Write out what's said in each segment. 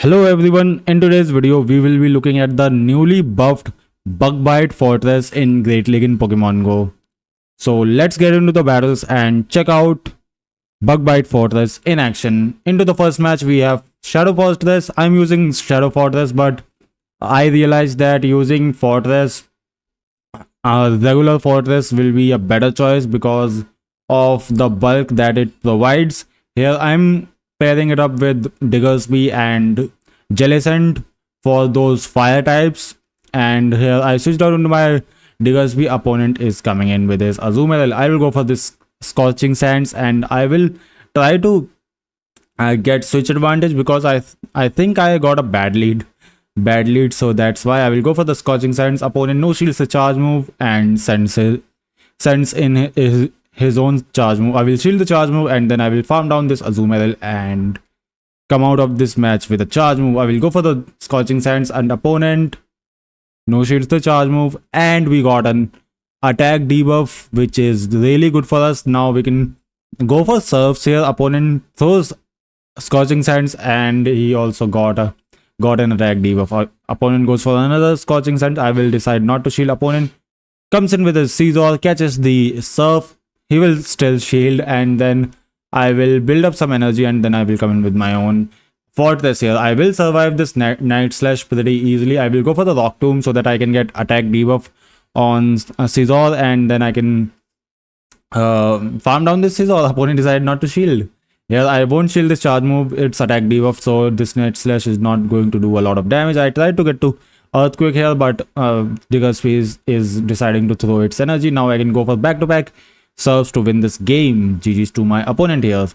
Hello everyone, in today's video we will be looking at the newly buffed Bug Bite Fortress in Great League in Pokemon Go. So let's get into the battles and check out Bug Bite Fortress in action. Into the first match we have Shadow Fortress. I'm using Shadow Fortress, but I realized that using Fortress, regular Fortress will be a better choice because of the bulk that it provides. Here I'm pairing it up with Diggersby and Jellicent for those fire types. And here I switched out into my Diggersby. Opponent is coming in with his Azumarill. I will go for this Scorching Sands and I will try to get switch advantage because I think I got a bad lead, so that's why I will go for the Scorching Sands. Opponent no shields the charge move and sends in his own charge move. I will shield the charge move and then I will farm down this Azumarill and come out of this match with a charge move. I will go for the Scorching Sands and opponent no shields the charge move, and we got an attack debuff which is really good for us. Now we can go for serves here. Opponent throws Scorching Sands and he also got an attack debuff. Opponent goes for another Scorching Sands. I will decide not to shield. Opponent comes in with a Scizor, catches the Surf. He will still shield and then I will build up some energy and then I will come in with my own Fortress here. I will survive this Night Slash pretty easily. I will go for the Rock Tomb so that I can get attack debuff on Scizor and then I can farm down this Scizor. Opponent decided not to shield. Yeah, I won't shield this charge move. It's attack debuff, so this Night Slash is not going to do a lot of damage. I tried to get to Earthquake here, but Diggersby is deciding to throw its energy. Now I can go for back-to-back serves to win this game. GG's to my opponent here.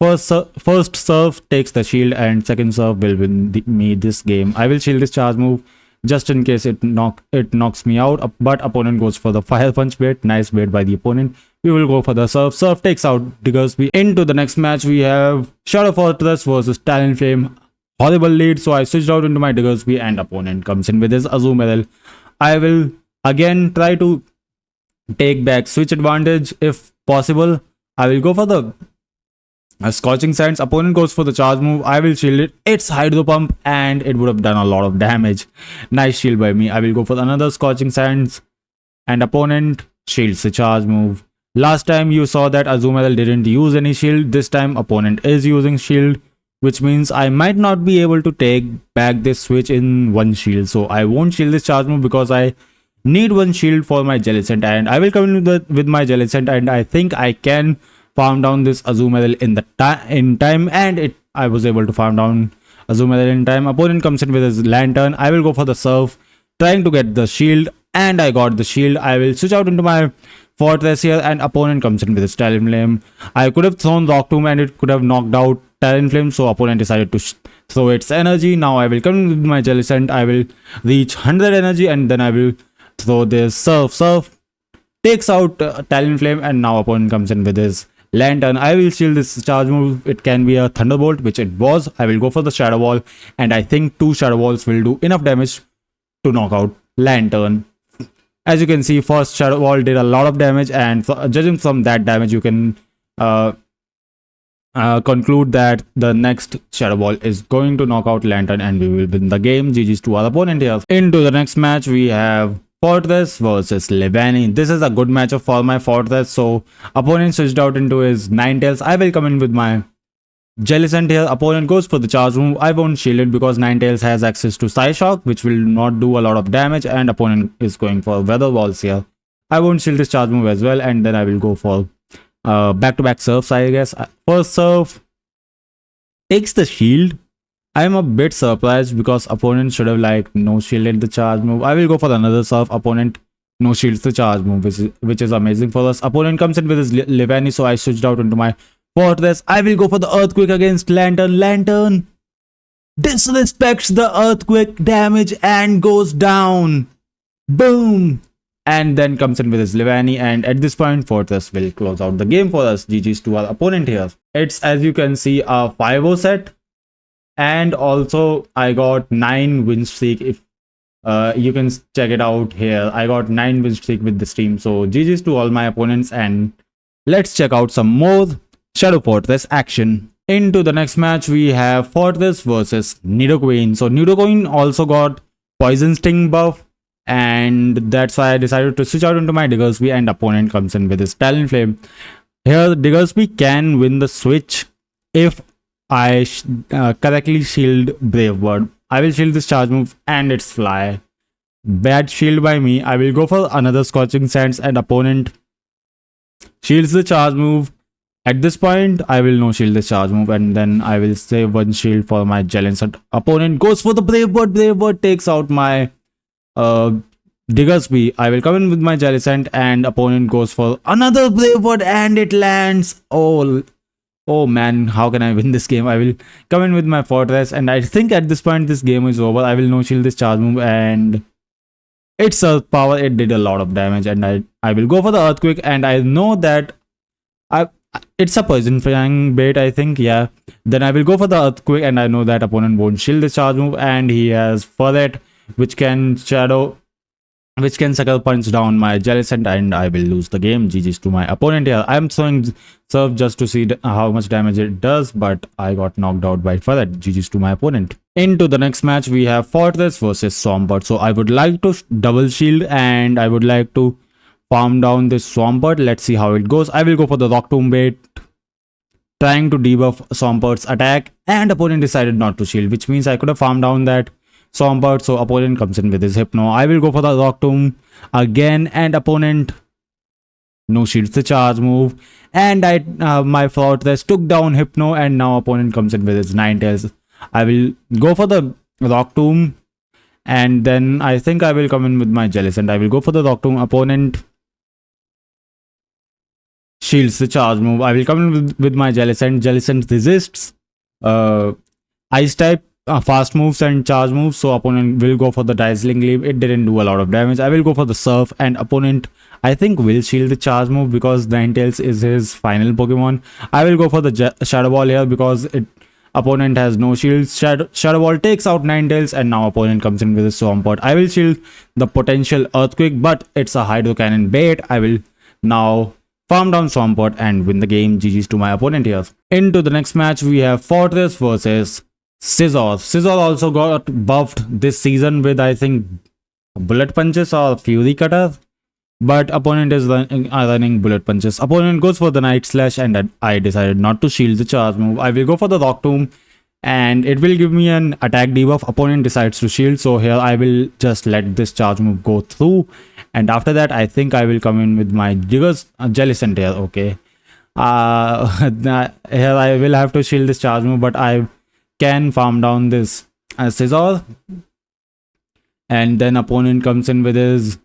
First serve takes the shield and second serve will win me this game. I will shield this charge move just in case it knocks me out, but opponent goes for the Fire Punch bait. Nice bait by the opponent. We will go for the serve. Serve takes out Diggersby. Into the next match we have Shadow Fortress versus Talonflame. Horrible lead, so I switched out into my Diggersby and opponent comes in with his Azumarill. I will again try to take back switch advantage if possible. I will go for the Scorching Sands. Opponent goes for the charge move. I will shield it. It's Hydro Pump and it would have done a lot of damage. Nice shield by me. I will go for another Scorching Sands and opponent shields the charge move. Last time you saw that Azumarill didn't use any shield. This time opponent is using shield, which means I might not be able to take back this switch in one shield. So I won't shield this charge move because I need one shield for my Jellicent, and I will come in with my Jellicent and I think I can farm down this Azumarill in time, and I was able to farm down Azumarill in time. Opponent comes in with his Lantern. I will go for the serve, trying to get the shield, and I got the shield. I will switch out into my Fortress here and opponent comes in with his Talonflame. I could have thrown Rock Tomb and it could have knocked out Talonflame, so opponent decided to throw its energy. Now I will come in with my Jellicent. I will reach 100 energy and then I will throw this Surf. Surf takes out Talonflame and now opponent comes in with his Lantern. I will shield this charge move. It can be a Thunderbolt, which it was. I will go for the Shadow Wall and I think 2 Shadow Walls will do enough damage to knock out Lantern. As you can see, first Shadow Wall did a lot of damage, and judging from that damage you can conclude that the next Shadow Ball is going to knock out Lantern and we will win the game. GG's to our opponent here. Into the next match we have Fortress versus Levani. This is a good matchup for my Fortress, so opponent switched out into his Ninetales. I will come in with my Jellicent here. Opponent goes for the charge move. I won't shield it because Ninetales has access to Psyshock, which will not do a lot of damage, and opponent is going for Weather Walls here. I won't shield this charge move as well, and then I will go for back-to-back serves, I guess. First serve takes the shield. I am a bit surprised because opponent should have no shielded the charge move. I will go for another serve. Opponent no shields the charge move, which is amazing for us. Opponent comes in with his Levani, so I switched out into my Fortress. I will go for the Earthquake against Lantern. Lantern disrespects the Earthquake damage and goes down. Boom! And then comes in with his Levani, and at this point Fortress will close out the game for us. GG's to our opponent here. It's, as you can see, a 5-0 set, and also I got 9 win streak. If you can check it out here, I got 9 win streak with this team. So GG's to all my opponents, and let's check out some more Shadow Fortress action. Into the next match, we have Forretress versus Nidoqueen. So Nidoqueen also got Poison Sting buff, and that's why I decided to switch out into my Diggersby, and opponent comes in with his Talonflame. Here, Diggersby can win the switch if I correctly shield Brave Bird. I will shield this charge move and its fly. Bad shield by me. I will go for another Scorching Sands, and opponent shields the charge move. At this point, I will no shield the charge move, and then I will save one shield for my Jellicent. Opponent goes for the Brave Bird. Brave Bird takes out my Diggersby. I will come in with my Jellicent, and opponent goes for another Brave Bird, and it lands. Oh man, how can I win this game? I will come in with my Forretress, and I think at this point this game is over. I will no shield this charge move, and it's Surf Power. It did a lot of damage, and I will go for the Earthquake, and I know that it's a SilverFang bait, I think. Yeah, then I will go for the Earthquake, and I know that opponent won't shield the charge move, and he has Forret, which can Sucker Punch down my Jellicent, and I will lose the game. GG's to my opponent here. I'm throwing Surf just to see how much damage it does, but I got knocked out by Forret. GG's to my opponent. Into the next match, we have Forretress versus Swampert. So I would like to double shield, and I would like to farm down this Swampert. Let's see how it goes. I will go for the Rock Tomb bait, trying to debuff Swampert's attack, and opponent decided not to shield, which means I could have farmed down that Swampert. So opponent comes in with his Hypno. I will go for the Rock Tomb again, and opponent no shields the charge move, and my Forretress took down Hypno, and now opponent comes in with his Ninetales. I will go for the Rock Tomb, and then I think I will come in with my Jellicent. I will go for the Rock Tomb. Opponent shields the charge move. I will come in with my Jellicent. Jellicent resists Ice type fast moves and charge moves, so opponent will go for the Dazzling Gleam. It didn't do a lot of damage. I will go for the Surf, and opponent I think will shield the charge move because Ninetales is his final Pokemon. I will go for the Shadow Ball here because opponent has no shields. Shadow Ball takes out Ninetales, and now opponent comes in with a Swampert. I will shield the potential Earthquake, but it's a Hydro Cannon bait. I will now farm down Swampert and win the game. GG's to my opponent here. Into the next match, we have Forretress versus Scizor. Scizor also got buffed this season with, I think, Bullet Punches or Fury Cutter, but opponent is running Bullet Punches. Opponent goes for the Night Slash, and I decided not to shield the charge move. I will go for the Rock Tomb, and it will give me an attack debuff. Opponent decides to shield, so here I will just let this charge move go through, and after that I think I will come in with my Jellicent here. Okay, here I will have to shield this charge move, but I can farm down this Scizor, and then opponent comes in with his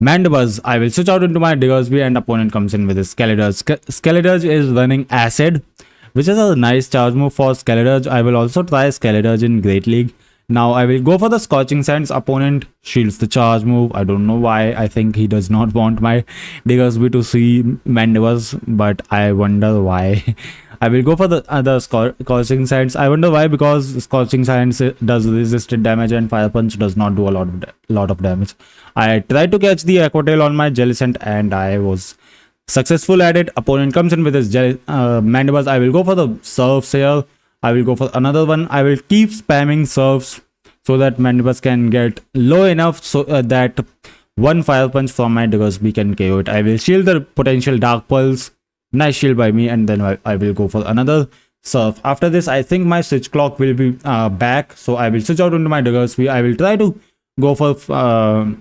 Mandibuzz. I will switch out into my Diggersby, and opponent comes in with his Skeleturge. Skeleturge is running Acid, which is a nice charge move for Skeleturge. I will also try Skeleturge in Great League. Now I will go for the Scorching Sands. Opponent shields the charge move. I don't know why. I think he does not want my Diggersby to see Mandibuzz, but I wonder why. I will go for the other Scorching Sands. I wonder why, because Scorching Sands does resisted damage and Fire Punch does not do a lot of damage. I tried to catch the Aqua Tail on my Jellicent, and I was successful at it. Opponent comes in with his Mandibuzz. I will go for the Surfs here. I will go for another one. I will keep spamming Surfs so that Mandibuzz can get low enough so that one Fire Punch from my Diggersby can KO it. I will shield the potential Dark Pulse. Nice shield by me, and then I will go for another Surf. After this, I think my Switch Clock will be back, so I will switch out into my Diggersby. I will try to go for Fire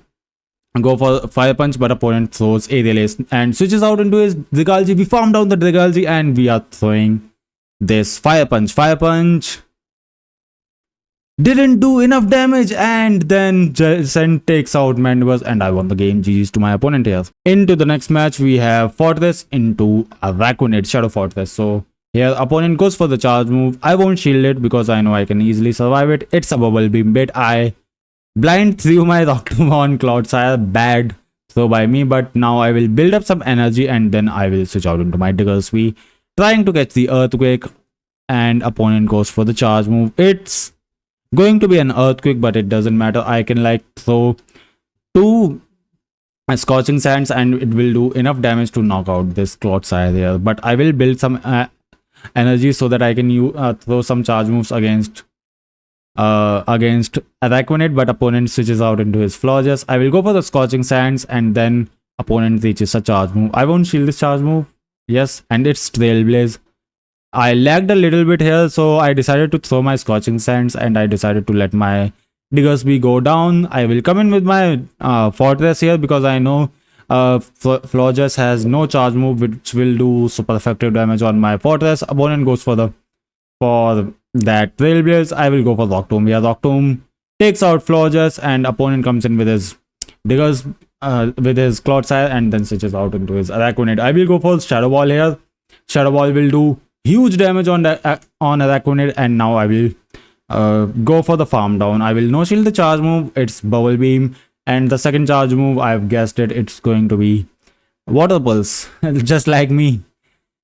Punch, but opponent throws Aerial Ace and switches out into his Dragalge. We farm down the Dragalge, and we are throwing this Fire Punch. Fire Punch didn't do enough damage, and then Jellicent takes out Mandibuzz, and I won the game. GG's to my opponent here. Into the next match, we have Forretress into a Raccoonid, Shadow Forretress. So here opponent goes for the charge move. I won't shield it because I know I can easily survive it. It's a Bubble Beam bait. I blind threw my Rock Tomb on Cloudsire. Bad throw by me, but now I will build up some energy, and then I will switch out into my Diggersby, trying to catch the Earthquake, and opponent goes for the charge move. It's going to be an Earthquake, but it doesn't matter. I can like throw two Scorching Sands, and it will do enough damage to knock out this Cloudsire here. But I will build some energy so that I can throw some charge moves against Araquanid, but opponent switches out into his Florges. I will go for the Scorching Sands, and then opponent reaches a charge move. I won't shield this charge move. Yes, and it's Trailblaze. I lagged a little bit here, so I decided to throw my Scorching Sands, and I decided to let my Diggersby go down. I will come in with my Fortress here because I know Florges has no charge move which will do super effective damage on my Fortress. Opponent goes for that Trailblaze. I will go for Rock Tomb. Yeah, Rock Tomb takes out Florges, and opponent comes in with his Diggers with his Clodsire and then switches out into his Araquanid. I will go for Shadow Ball here. Shadow Ball will do huge damage on Araquanid, and now I will go for the farm down. I will no shield the charge move. It's Bubble Beam, and the second charge move, I've guessed it, it's going to be Water Pulse. Just like me.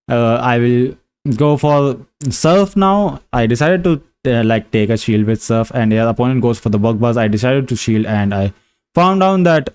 I will go for Surf now. I decided to take a shield with Surf, and the opponent goes for the Bug Buzz. I decided to shield, and I found down that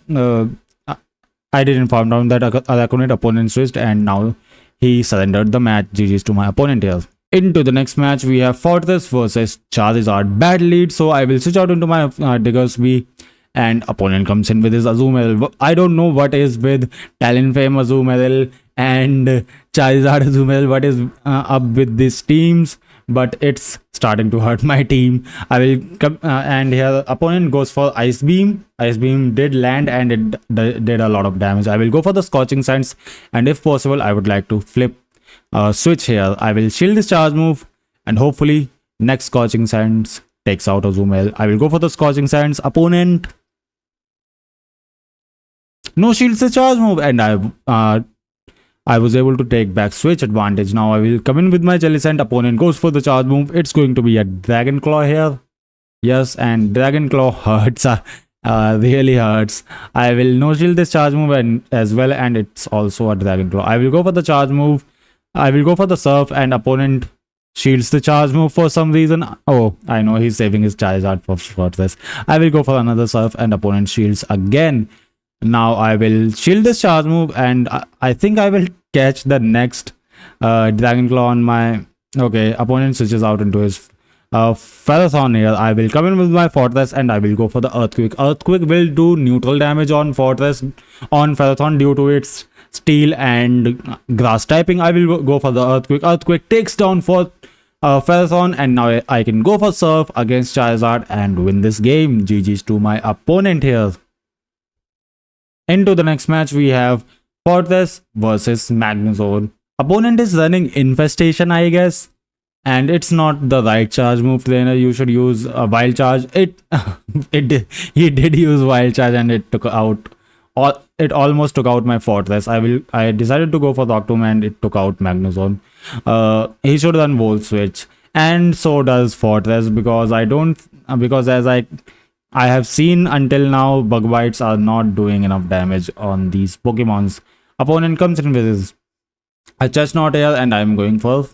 I didn't found down that Araquanid opponent switched, and now he surrendered the match. GG's to my opponent here. Into the next match, we have Fortress versus Charizard. Bad lead, so I will switch out into my Diggersby, and opponent comes in with his Azumarill. I don't know what is with Talonflame Azumarill and Charizard Azumarill. What is up with these teams? But it's starting to hurt my team. I will come and here opponent goes for Ice Beam. Ice Beam did land, and it did a lot of damage. I will go for the Scorching Sands, and if possible, I would like to flip switch here. I will shield this charge move, and hopefully next Scorching Sands takes out Azumarill. I will go for the Scorching Sands. Opponent no shields the charge move, and I was able to take back switch advantage. Now I will come in with my Jellicent. Opponent goes for the charge move. It's going to be a Dragon Claw here. Yes, and Dragon Claw hurts. Really hurts. I will no shield this charge move as well, and it's also a Dragon Claw. I will go for the charge move. I will go for the Surf, and opponent shields the charge move for some reason. Oh, I know he's saving his Charizard for this. I will go for another Surf, and opponent shields again. Now I will shield this charge move, and I think I will catch the next Dragon Claw on my... Okay, opponent switches out into his Ferrothorn here. I will come in with my Fortress, and I will go for the Earthquake. Earthquake will do neutral damage on Ferrothorn due to its Steel and Grass typing. I will go for the Earthquake. Earthquake takes down for Ferrothorn, and now I can go for Surf against Charizard and win this game. GG's to my opponent here. Into the next match, we have Fortress versus Magnezone. Opponent is running Infestation, I guess, and it's not the right charge move. Trainer, you should use a Wild Charge. He did use Wild Charge, and it almost took out my Fortress. I decided to go for Rock Tomb, and it took out Magnezone. He should run Volt Switch, and so does Fortress, because as I have seen until now, Bug Bites are not doing enough damage on these Pokemons. Opponent comes in with his Chestnut here, and I'm going for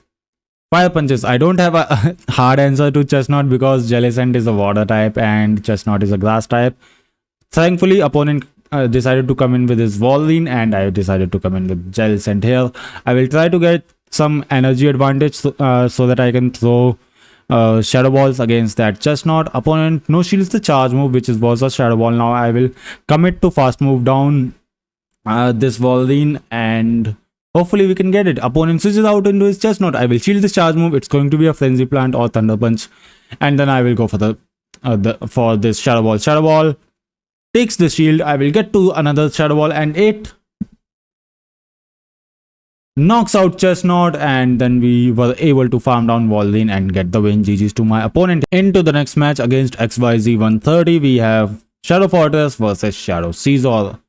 Fire Punches. I don't have a hard answer to Chestnut because Jellicent is a water type and Chestnut is a grass type. Thankfully, opponent decided to come in with his Walrein, and I decided to come in with Jellicent here. I will try to get some energy advantage so that I can throw Shadow Balls against that Chestnut. Opponent no shields the charge move, which was a Shadow Ball. Now I will commit to fast move down this Walrein, and hopefully we can get it. Opponent switches out into his Chestnut. I will shield this charge move. It's going to be a Frenzy Plant or Thunder Punch, and then I will go for for this Shadow Ball. Shadow Ball takes the shield. I will get to another Shadow Ball, and it knocks out Chestnut, and then we were able to farm down Walrein and get the win. GG's to my opponent. Into the next match against XYZ 130, we have Shadow Fortress versus Shadow Scizor.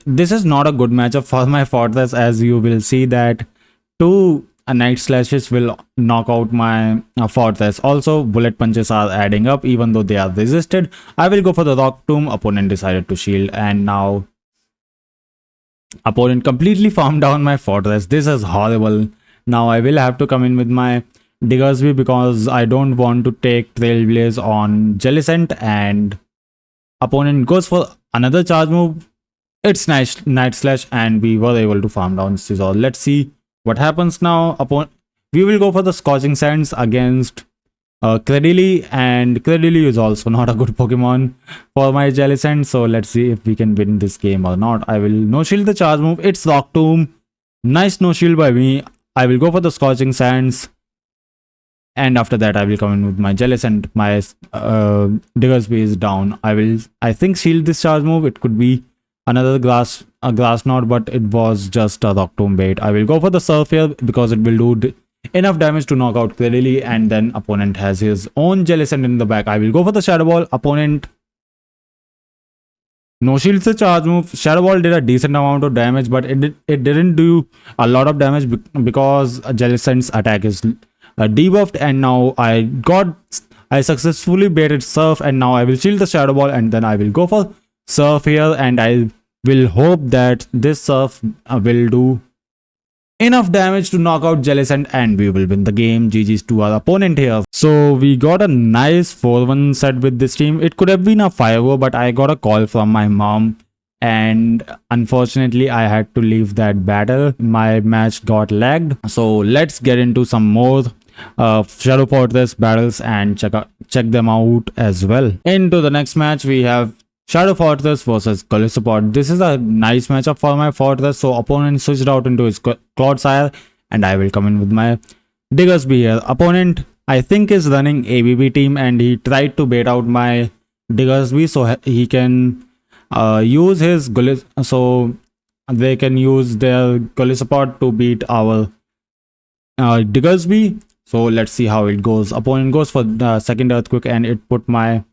This is not a good matchup for my Fortress, as you will see that two Night Slashes will knock out my Fortress. Also, Bullet Punches are adding up even though they are resisted. I will go for the Rock Tomb. Opponent decided to shield, and now opponent completely farmed down my Fortress. This is horrible. Now I will have to come in with my Diggersby because I don't want to take Trailblaze on Jellicent, and opponent goes for another charge move. It's Night Slash, and we were able to farm down Scizor. Let's see what happens now. we will go for the Scorching Sands against Credily, and Credily is also not a good Pokemon for my Jellicent. So let's see if we can win this game or not. I will no shield the charge move. It's Rock Tomb. Nice no shield by me. I will go for the Scorching Sands. And after that, I will come in with my Jellicent. My Diggersby is down. I think, shield this charge move. It could be another a grass knot, but it was just a Rock Tomb bait. I will go for the Surf here because it will do enough damage to knock out Credily, and then opponent has his own Jellicent in the back. I will go for the Shadow Ball. Opponent no shields the charge move. Shadow Ball did a decent amount of damage, but it didn't do a lot of damage because Jellicent's attack is debuffed, and now I successfully baited Surf, and now I will shield the Shadow Ball, and then I will go for Surf here, and I will hope that this Surf will do enough damage to knock out Jellicent, and we will win the game. GG's to our opponent here. So we got a nice 4-1 set with this team. It could have been a 5-0, but I got a call from my mom, and unfortunately I had to leave that battle. My match got lagged. So let's get into some more Shadow Fortress battles and check them out as well. Into the next match, we have Shadow Fortress versus Golisopod. This is a nice matchup for my Fortress. So opponent switched out into his Clodsire, and I will come in with my Diggersby here. Opponent, I think, is running ABB team, and he tried to bait out my Diggersby so he can use his so they can use their Golisopod to beat our Diggersby. So let's see how it goes. Opponent goes for the second Earthquake, and it put my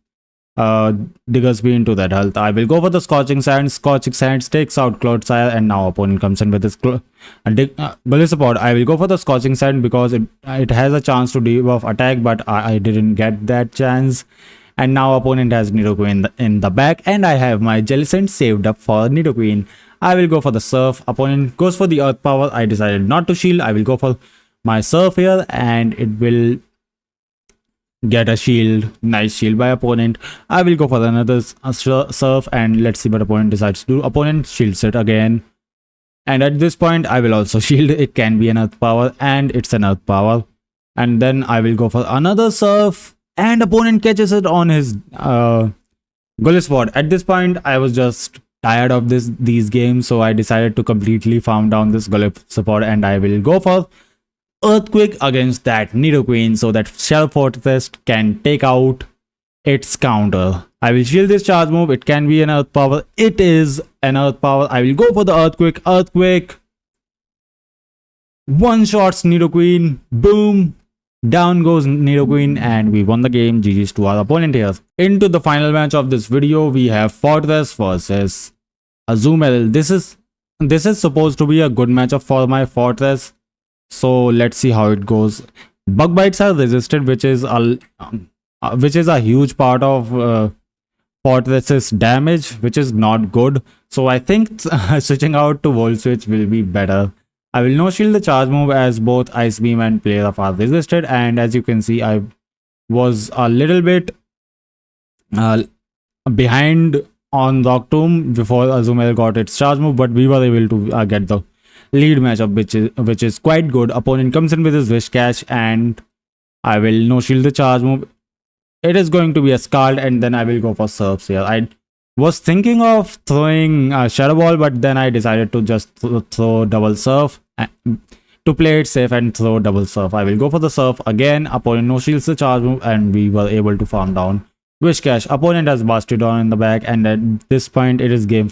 Diggersby into that health. I will go for the Scorching Sands. Scorching Sands takes out Clodsire, and now opponent comes in with his Golisopod. I will go for the Scorching Sand because it has a chance to debuff attack, but I didn't get that chance. And now opponent has Nidoqueen in the back, and I have my Jellicent saved up for Nidoqueen. I will go for the Surf. Opponent goes for the Earth Power. I decided not to shield. I will go for my Surf here, and it will get a shield. Nice shield by opponent. I will go for another Surf, and let's see what opponent decides to do. Opponent shields it again, and at this point I will also shield. It can be an Earth Power, and it's an Earth Power. And then I will go for another Surf, and opponent catches it on his Golisopod. At this point I was just tired of these games, so I decided to completely farm down this Golisopod, and I will go for Earthquake against that Nidoqueen so that Shadow Fortress can take out its counter. I will shield this charge move. It can be an Earth Power. It is an Earth Power. I will go for the Earthquake. Earthquake one-shots Nidoqueen. Boom. Down goes Nidoqueen, and we won the game. GG's to our opponent here. Into the final match of this video, we have Forretress versus Azumarill. This is supposed to be a good matchup for my Forretress. So let's see how it goes. Bug bites are resisted, which is a huge part of Fortress's damage, which is not good. So I think switching out to Volt Switch will be better. I will no shield the charge move as both Ice Beam and Play Rough are resisted, and as you can see, I was a little bit behind on Rock Tomb before Azumarill got its charge move, but we were able to get the lead matchup, which is quite good. Opponent comes in with his Wish Cache, and I will no shield the charge move. It is going to be a Scald, and then I will go for Surfs here. I was thinking of throwing Shadow Ball, but then I decided to just throw double Surf to play it safe and throw double Surf. I will go for the Surf again. Opponent no shields the charge move, and we were able to farm down Wish Cache. Opponent has Bastardon in the back, and at this point it is game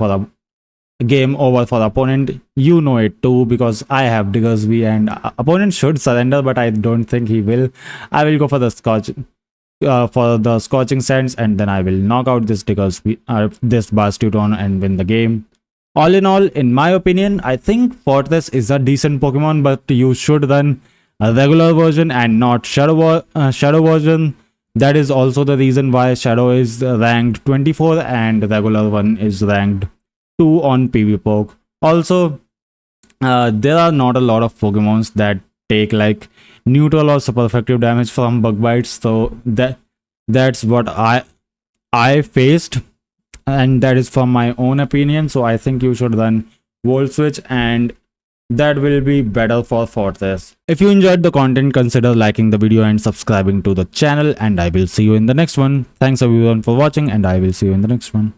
over for the opponent. You know it too, because I have Diggersby, and opponent should surrender, but I don't think he will. I will go for the Scorching Sands, and then I will knock out this Diggersby, this Bastardon, and win the game. All in all, in my opinion, I think Fortress is a decent Pokemon, but you should run a regular version and not Shadow version. That is also the reason why Shadow is ranked 24 and regular one is ranked 2 on PvPoke. Also, there are not a lot of Pokemons that take like neutral or super effective damage from bug bites, so that's what I faced, and that is from my own opinion. So I think you should run Volt Switch, and that will be better for Forretress. If you enjoyed the content, consider liking the video and subscribing to the channel, and I will see you in the next one. Thanks everyone for watching, and I will see you in the next one.